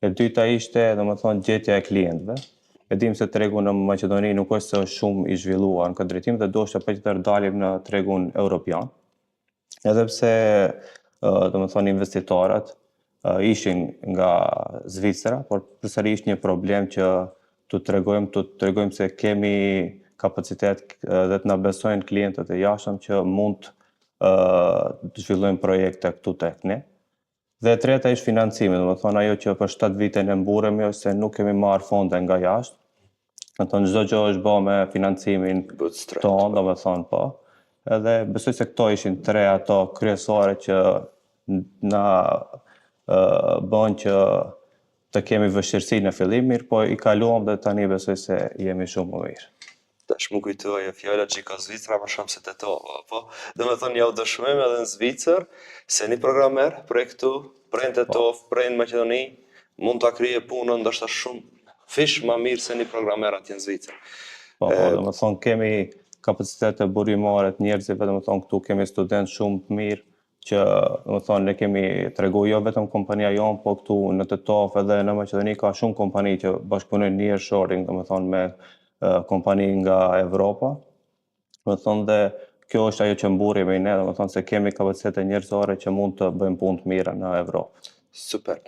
E dyta ishte, domethënë, gjetja e klientëve. E dim se tregu në Maqedoni nuk është se është shumë i zhvilluar në këtë drejtim dhe do shta për që të dalim në tregun europian. Edhe pse, domethënë, investitorët ishin nga Zvicra, por përsëri ishte një problem që të tregojmë se kemi kapacitet dhe të na besojnë klientët e jashtëm që mund të zhvillojmë projekte këtu tek ne. Dhe e treta ishte financimi, domethënë ajo që për 7 vite ne mburemi është se nuk kemi marrë fonde nga jashtë. Domethënë çdo gjë është bërë me financimin tonë, domethënë po. Edhe besoj se këto ishin 3 ato kryesore që na bën që të kemi vështirësi në fillim, mirë, po i kaluam dhe tani besoj se jemi shumë më mirë. Tash më kujtoi ajo fjala Gjika Zvicra, më shumë se tetova, po. Domethënë ja u dëshmojmë edhe në Zvicër se një programer prej këtu, prej Tetov, prej në Maqedoni, mund ta kryejë punën ndoshta shumë fish më mirë se një programer atje në Zvicër. Po, domethënë kemi kapacitete burimore të njerëzve, domethënë këtu kemi studentë shumë të mirë që domethënë ne kemi tregu jo vetëm kompania jonë, po këtu në Tetov edhe në Maqedoni ka shumë kompani që bashkëpunojnë nearshoring, domethënë me kompani nga Evropa. Domethënë dhe kjo është ajo që mburri me ne, domethënë se kemi kapacitete njerëzore që mund të bëjmë punë të mira në Evropë. Super.